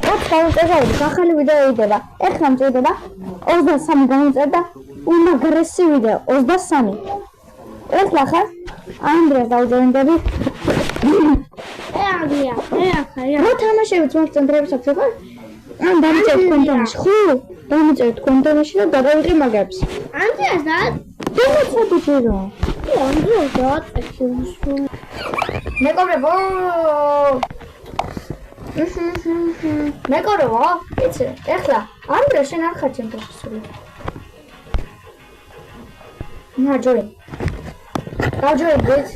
გამომწერდა ახალი ვიდეო იდება. ეხლა მწვდება 23 გამომწერდა უმაგრესი ვიდეო 23. ეხლა ხარ ანდრეას დავჯერდები. რა თამაშებით მოგწონდრებს აქვს ხო? ან დამიწერთ კონტენში. ხო, დამიწერთ კონტენში და გადავიღე მაგებს. ანდრეას და დამოწოდი ჯერო. ანდრეას დააწესო. მეკობრებო. მეკობრებო, იცი, ეხლა ანდრე შენ არ ხარ ჩემთან შესული. ნაჯოი. დავჯერდით.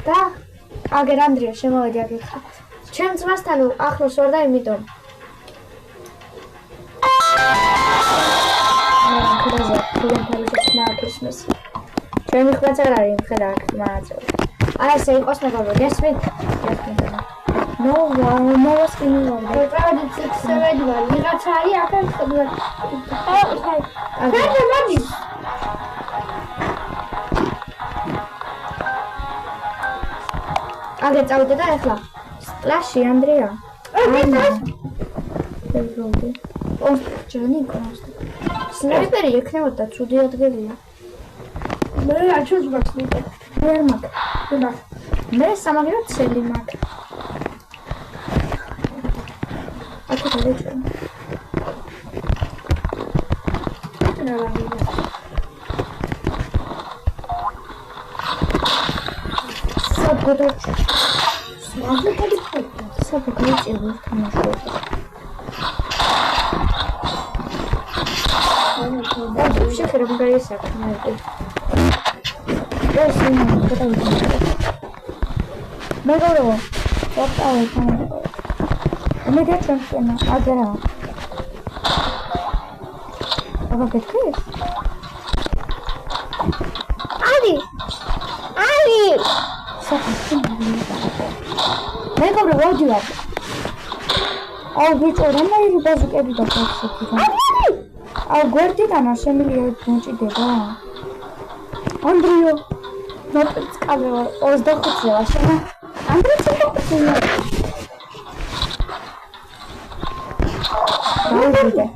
და აგერ ანდრია შემოვედი აგერხა. ჩემ ძმასთან ახლოს ვარ და იმიტომ. ჩემი ხვაც არ არის ხედა აქ მააწევ. აი ესე იყოს მეგობრო, გესმით? მოვასკინე ვარ. ტრადიცი ხსევედი ვარ. ვიღაცა არის აქ ხდება. მოდი. აგე წავიდე და ეხლა კლასში ანდრია. ჯანი კონსტ. სნაიპერი ექნებოდა ცუდი ადგილია. მე რა ჩუს მაქვს მე. ვერ მაქვს. მე სამაგრო ცელი მაქვს. აკეთე რეჭო. საბგოდოჩი. საბგოდოჩი თამაშობ. შეხერე მაგაისაკ მე. ეს είναι κατάλαβα. მეგობრებო, ვაფტავე თამაშობ. მე გაჩვენე აგერა. აბა გეთქეს? არი! მეგობრებო, ვოდივარ. აუ ბიჭო, რამაირი ბაზუკები დაგახსოვთ. აუ გვერდიდან არ შემიძლია მოჭიდება. ანდრიო, ნოტწყავე 25-ზე ვარ, შენა. ანდრია 25-ზე. დავიდე.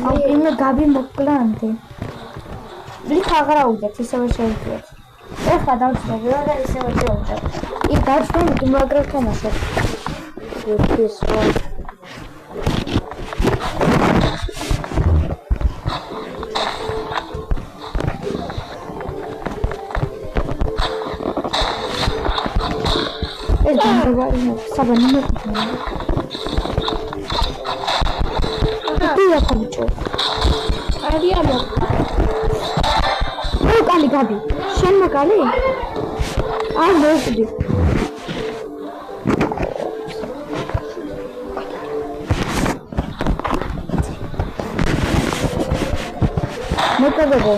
აუ იმე გაბი მოკლანდი. ლიქ აღარ აუდეთ, ისევე შევიდეთ. ეხლა დავწდები და ისევე შევიდეთ. იქ დავწდები მაგრამ თამაშობ. ეს რა. ეს გამოვარია საბანი მოკლანდი. დიახ, ხომჭო. არია მო. კალი გაბი. შენ მაგალი? არ მოვიდი. მოკავებო.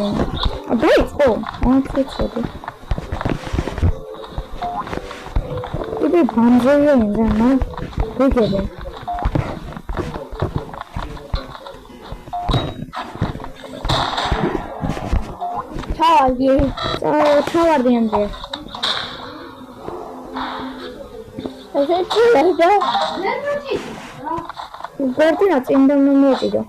დაიწყო. აკეთებდი. ఇది బాంజోయే ఇందన్నా. ఓకేదే. ჩავარდი ამდე. ესე ჩილა. გორდინა წინდა მომეჭიდო.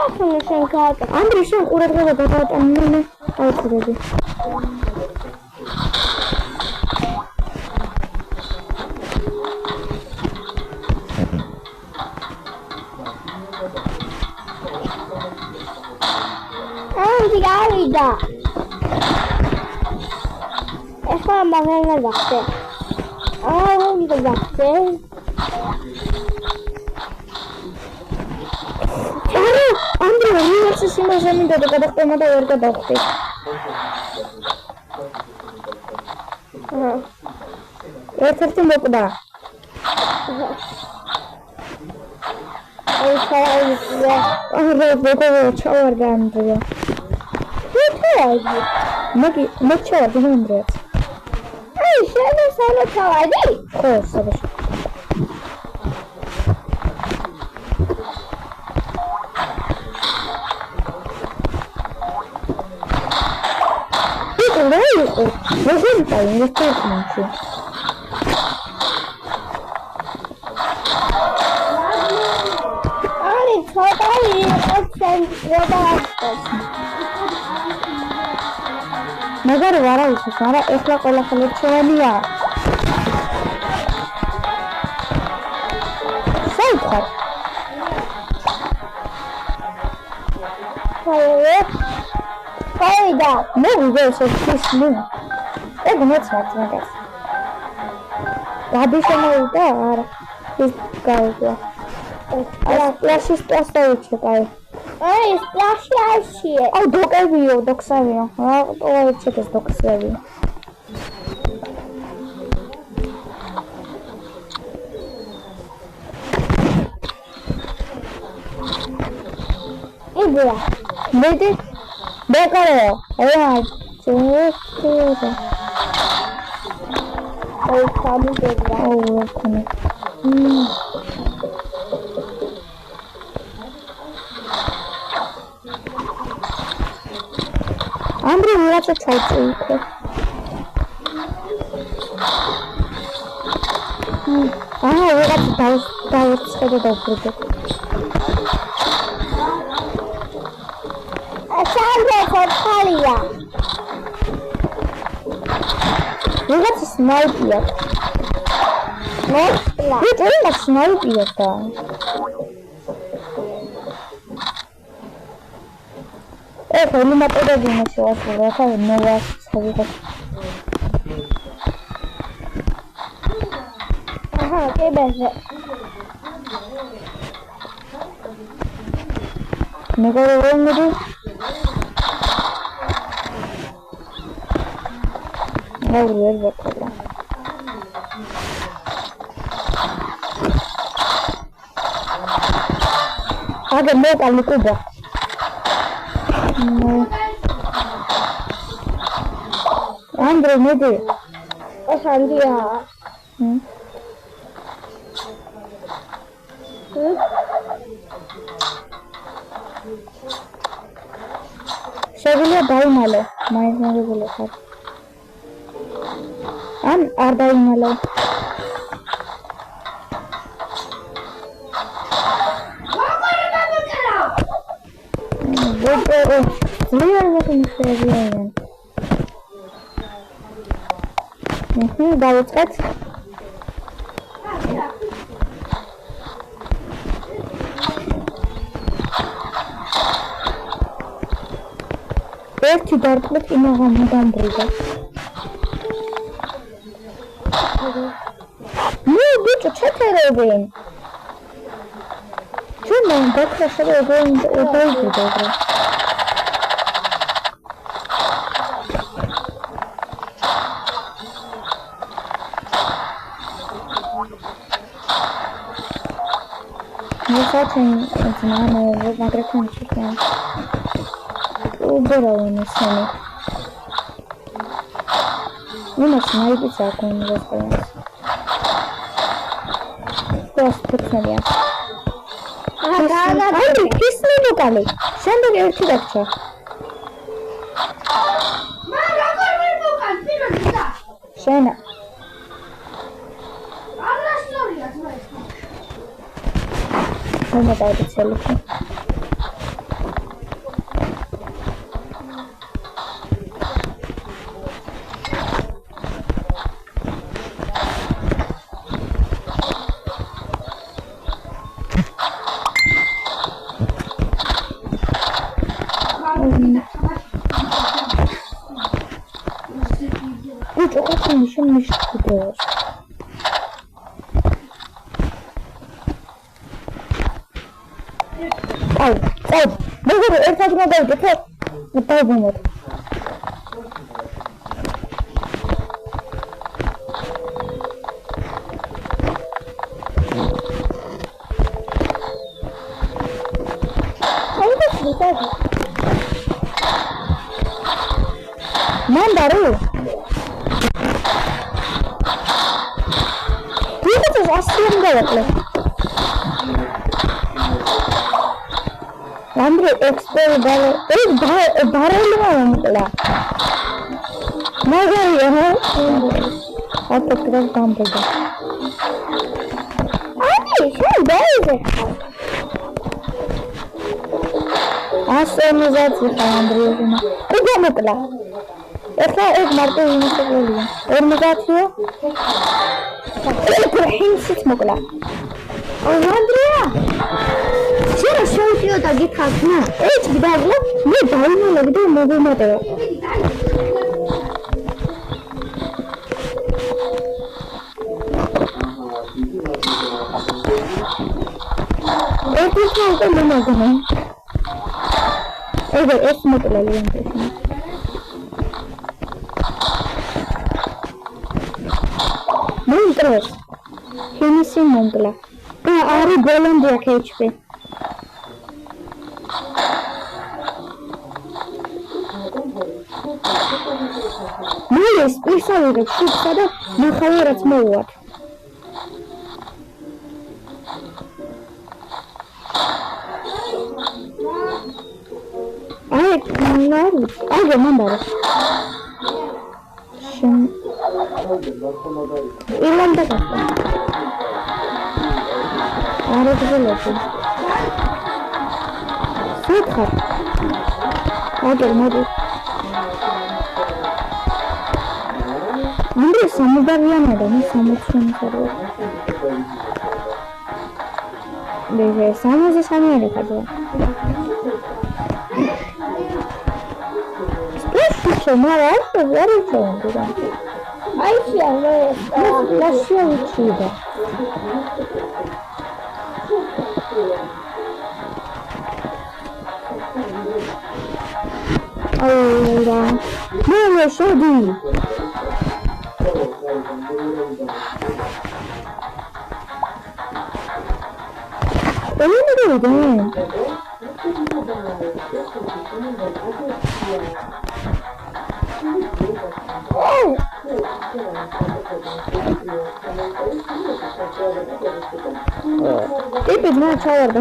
ახლა შენ გააკეთე. ანდრე შენ ყურადღება გადაატანე მე ავწრები. გავიდა. ეხლა მაგალითად ვახტე. უნდა ვახტე. ანდრე, ვიღაცა სიმაზე მინდა და გადახტემა და ვერ გადავხტი. ერთ-ერთი მოკვდა. აი ჩავარდა. არა, ჩავარდა ანდრია. მოჩავარდი ანდრეაც. აი, შენ სანო ჩავარდი? ხო, საბაში. იყო? როგორ იყო რესტორანში? არი ცოტა იყო ცენტრალში. მაგარი ვარა ვიცი, არა ეხლა ყველაფერი ჩვენია. საერთოდ Hayda. მე ვიგეში ისმი. ეგ მოწმოთ მაგას. გადი შემოვიდა არა. ის გავიგე. არა, პლაშის პლასტიკი კაი. აი, სპლაში. აუ დოკებიო, დოქსავიო. რა ტოვაიცეთ ეს დოქსები. იბლა. მედი ბეკარეო. რა ჩუქუდა. აი, სამიგებია. აუ ხომ. ანდრე ვიღაცა ჩაიწვიე. ვიღაცა დავწერე და ვფრთხე. სანდრე ხალია. ვიღაცა სნაიპია. მოსლა. ვიღაცა სნაიპია და. ეხლა იმატებები მოსვასურა, ხა ნოვას ხავიღო. აჰა, კებეზე. მეგობრებო, მოდი. ვერ ვაკეთებ. აგე მოკალი კუბა. ანდრე მოდი. სანდია. შეგვიძლია დაიმალო, მაინც მოგებული ხარ. ან არ დაიმალო. ბოჭო, ძლიერ მოხმარებიან. დავიწყეთ. ერთი დარტყმით იმაღამ დამბრიდა. ნუ ბიჭო ჩეთერებენ. ჩვენ დაქრა შევედგენ დაიბრუნდა. Zaten znamo magrekončike. Uboravamo sami. Imaš najbolji zakon gospodin. Gospodin. Andri, kisni bukali. Šendar je určidakča. Šena. Nema da ode celiku. Uç, o kaçmışım gidiyor. Ay, bugün ertesine de git. Mutlu bulmadım. Hayır, güzel. Mandaru. Bu da aslında yapılır. Andrei, expert bale. Ei, barulho, mano. მაგარია რა ატაკრას გამბედა აი შენ დაიზე ასემიზაცი ხანდრიუნა უგამოკლა ეხლა ეს მარტო იმისებელია 50-ია ჰინსიც მოკლა ანდრია შენ შევტიო და გითხავს ნა ეს გიდაგლა მე დაიმალებ და მოგემატება ეს იყო მომაგნა ეს მოკლა ლენტეში მონტროს ჰინისი მონკლა და არი ბოლონდია ქეჩპი მოლეს პირსავიდებს შუბსა და ნახევარაც მოუვათ აგე მანდარა შენ ილანდა გასა არა გზელობ სიტხარ აგე მოდი ანდრე სამუდარიანია და მე 60 ხარ მე 63 არის ხარ მარა არ ვიცი აი შეიძლება ლაშიუჩიდა აურა მე შოდი Ты поднимаешь чайер, да?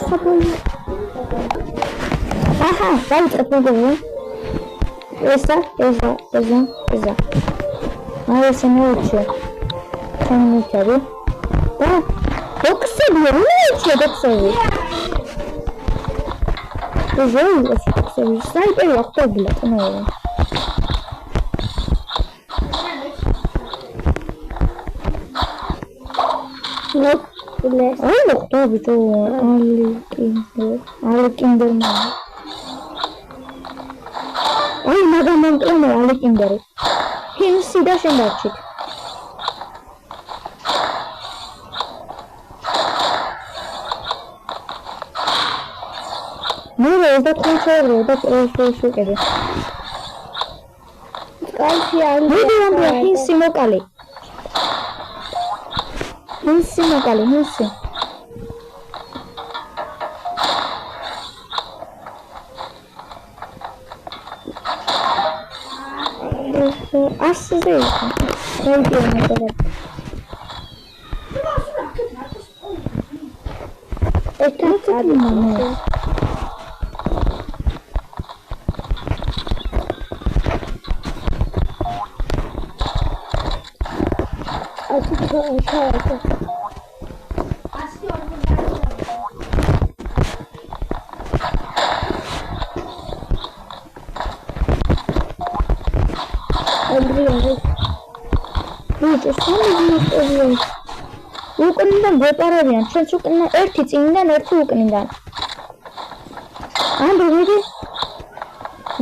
Собой. Ага, давайте отмогу. Esa. А если не учу, то не учу. Да? Только себе, не учу, так себе. Ты же учишь, снайпер, а кто, блядь, ну. Вот, блядь. А ну кто бы то, Аликиндер. Ай, мадам Монтрено, Аликиндер. Хим сюда шендачик. Ну, это кончается, это просто шукает. Хинси мокали. Хинси. Ассы. Это момент. უკნიდან გვეპარებიან, ჩვენც უკნიდან ერთი წინიდან, ერთი უკნიდან. ანდრე, მიდი.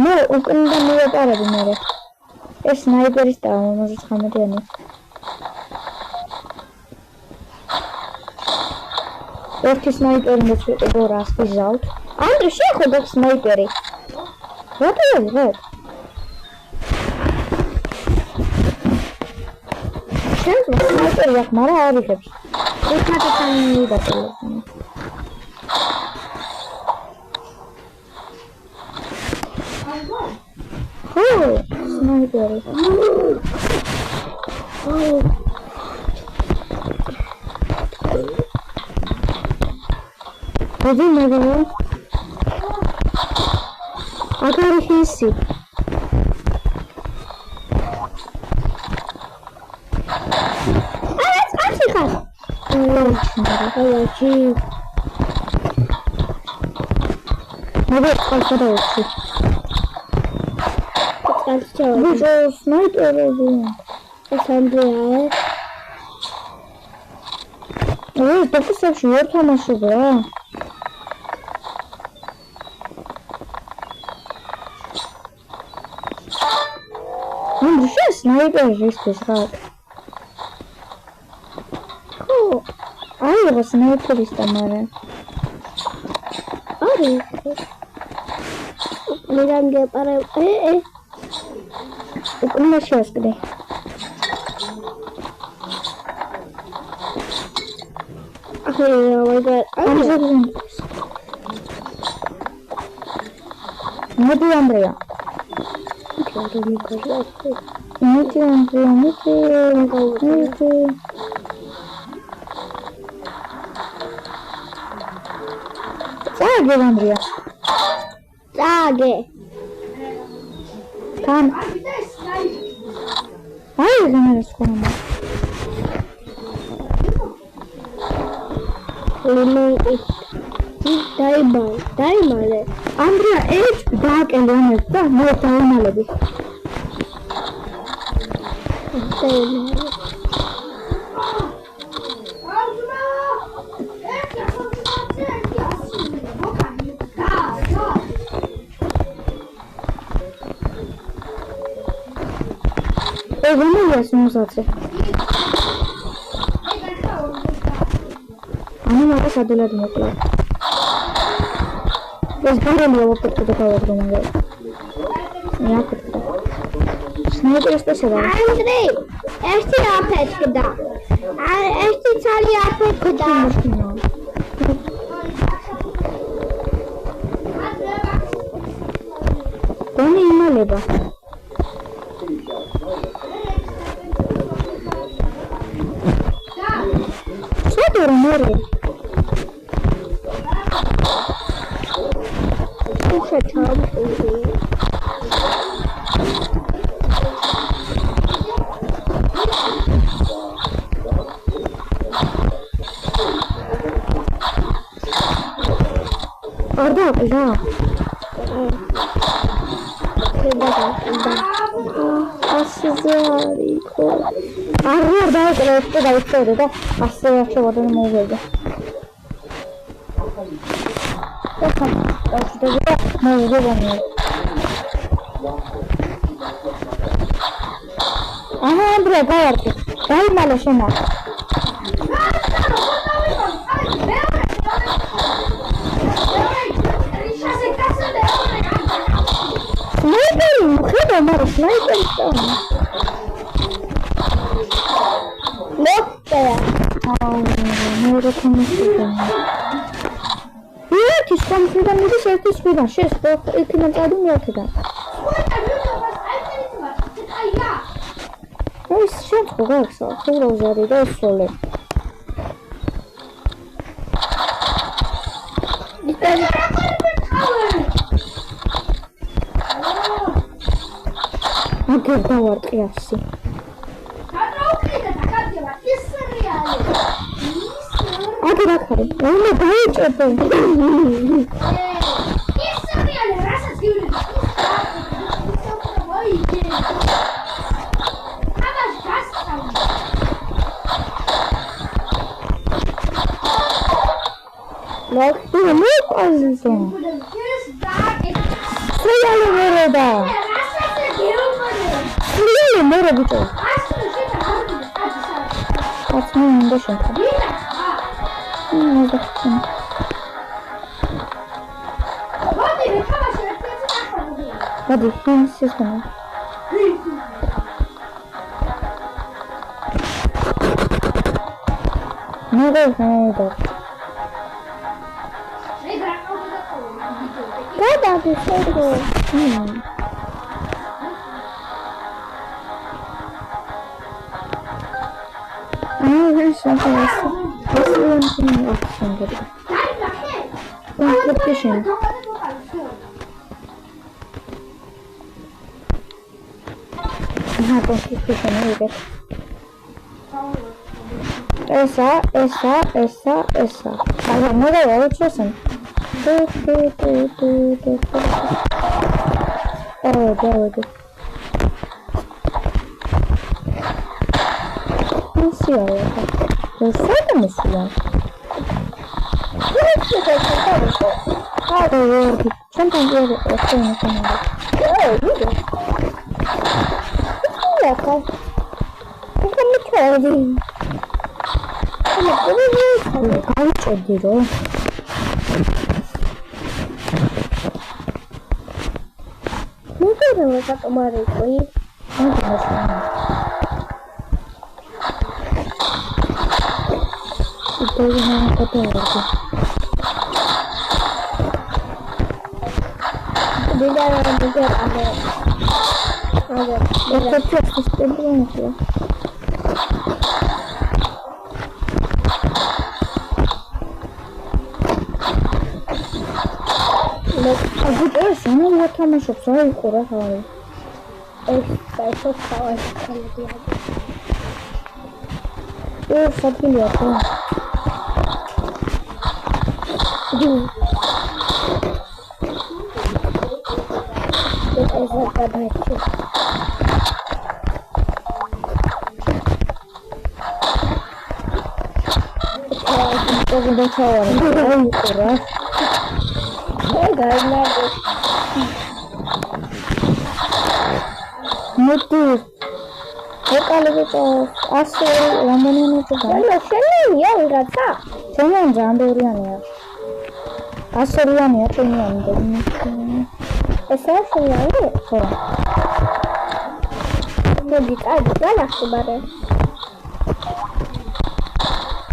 მე უკნიდან მივეპარები მერე. ეს სნაიპერის და 59-იანი. ერთი სნაიპერი მეცვიყო რასტი ზავთ. ანდრე, შეხედე სნაიპერი. რატო ვიღე? შენ სნაიპერი აქვს, მაგრამ არ იღებს. ეხმათან მიდაწევ. ხო, სნაიპერი. Dedi ne diyor? Agari hissi. Evet, açıkar. Evet, evet. Evet, arkada olsun. Bu da sniper oldu. Efendim. Evet, 9 yaşıyor tamaşı bu. Он еще снайпер жесть искал. А его снайперист там. Ари. Мирам где пора. Он сейчас где? Ноги Андрея. Ноги Андрея, ноги. Заги Андрея. Заги. Там. Ай, за меня скоро. Diamond. Andrea, it's dark and honest. No diamond. Vamos ver se nos hace. Ani mara sadula dumuqla. Es barani opetda davadromanga. Yapetda. Sniper isteseda. Andrei, esti apetda. Esti tsali apetda. Toni imaleba. Sadora mori. Orada ya. Asizariko. Arada da da asla yaşamadan mı oldu? Bakın, şurada ne oluyor bana? Aha, buraya var. Dayı malışına. Sniper, mujer, amor, sniper. Look there. Oh, no, no, no. Ia, que stamfida mi dice sfida, scesto, e che non cade mio che da. Noi sento questo, cosa usare da sole. Anche il power classi. Anche da fare. Non mi dai certo. Look, look, Azizon. Sei alle merda. Sei alle merda. Açmayın da şunu. Ne bakayım. Hadi şimdi siz bana. Ne oldu? Kadar bir şey oldu. Ben şunu söyleyeyim. Nasıl yönetimini yapsın dedi. Constitution. Constitution, esa. Ahora, no lo voy a echar. Nasıl ya? Görseydi mi silah? Hadi verdi. Sen böyle ötüyorsun sanırım. Öyle. Ne yapar? Bu ne kadar? Ama bu ne? Kaç ediyor? Ne kadar var kemarin koy? Hadi bakalım. Itu yang kedua. Di dalam juga ada. Itu sistem itu. Aku tuh sana lihat sama saya kurang kali. Saya tahu kalau dia. Satu lihat tuh. Kita baca. Kita baca orang kurang. Karena mutu. Kalau kita asal lamanya itu kan. Kalau ya enggak tak. Jangan durian ya. Asalian ya punya ini. Saya senang deh. Jadi ada lah sebenarnya.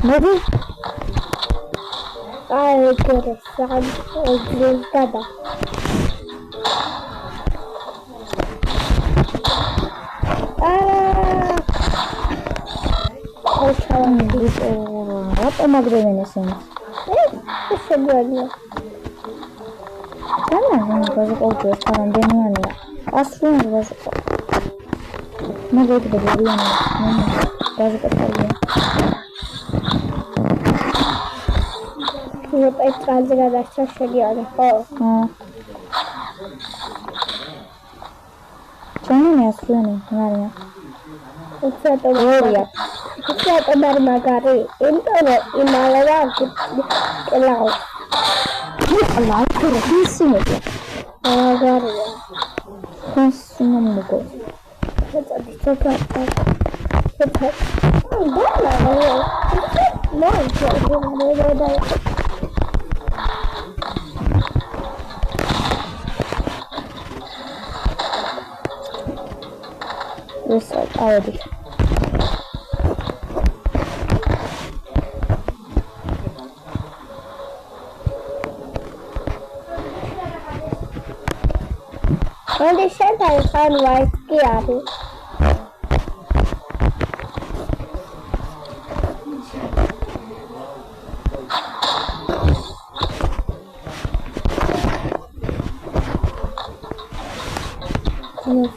Jadi keresahan ada. Apa magdalena sih? Sebenarnya. Karena bazı oldu falan deniyor ya. Aslında bazı. Ne böyle bir şey yani. Bazı kaçıyor. Yok etrafında da şaşırıyor. Ha. Canım ya suyu var ya. Itu ya. Itu dari magari. Itu Himalaya ke laut. Allah korusun ya. Magari ya. Kasım mı bu? Hadi çok çok. Restart already. Onde senta está no ar que abre.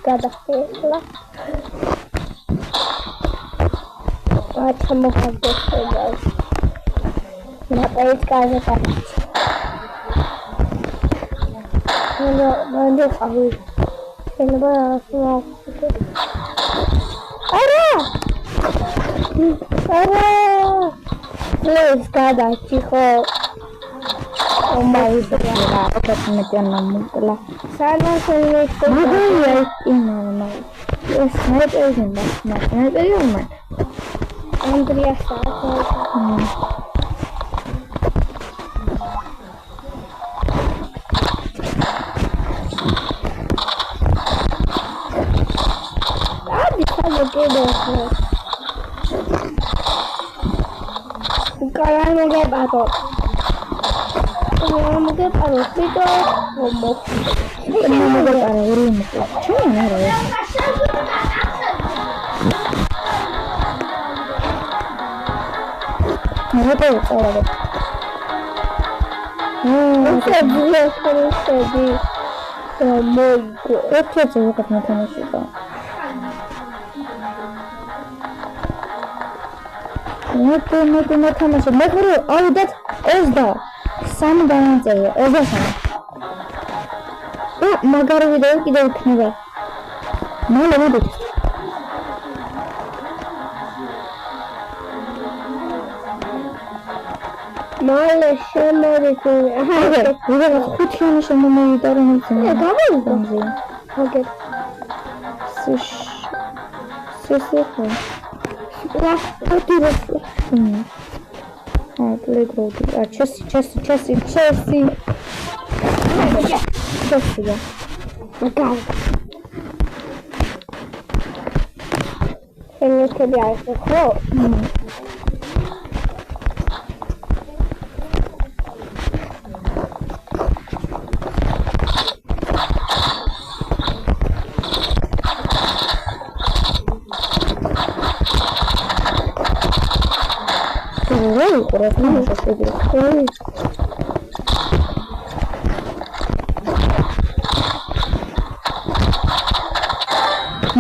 Cada feira. Ótimo fazer coisas. Na país casa tá. Manda fazer. Ele vai falar. Ara! Please cada chico. Oh my god, apa kematian namun sana saya ini yes, night is in night is man. Andrea bisa begitu. Sekarang lagi batok. Mungkin harus itu ngomong. Ini mungkin ada urin. Cuma ada ya. Apa itu? ხერხები. მოიგო. ერთ-ერთი ვიყავ მოთამაშეა. მოდი მოთამაშე. მეგრო ავიდეთ 23 განაწევია. 23. მაგარი ვიდეო კიდევ იქნება. მალე მოდით. მალე შემოვიდე. ვიღაცა 5 ხანი შემომივიდა რომ იცი. გავიგო. აგერ. სესეხო. პლეიგრაუნდი. ჩესი. ჩესია. მაგარი. შემოქები არის ხო?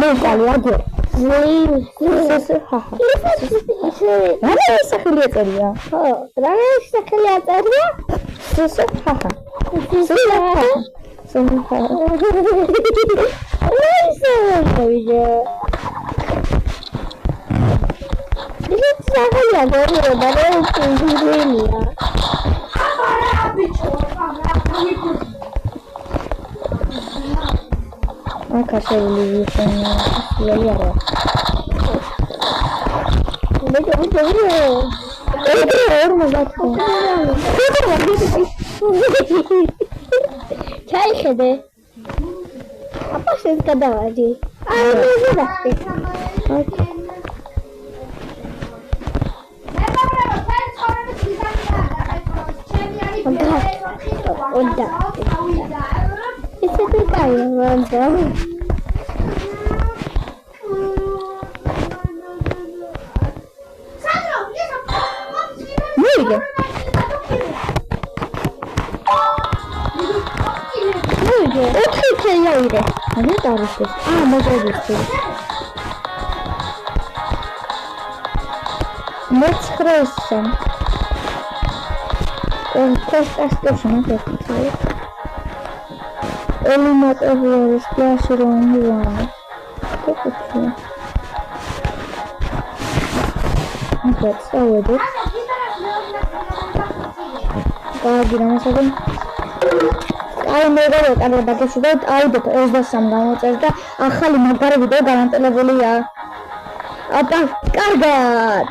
მოკალი აგერ. რა სახელი აწერია? ხო, რა სახელი აწერია? Akaseli yara. Çay içedi. Apa ses kadar acı. Ağzına baktı. Onda. İşte kayıyor. Neydi? Otur yayre. Ne tarifte? Mazoriste. Metresen. Test estation test. Elimat avores classroom one. Kokotlu. That's how it is. Giramasakın. Ay მეგობრებო, კარგად დაგეშვიდეთ. აიდეთ 23 გამოწერს და ახალი მაგარი ვიდეო გარანტირებულია. აპა, კარგად.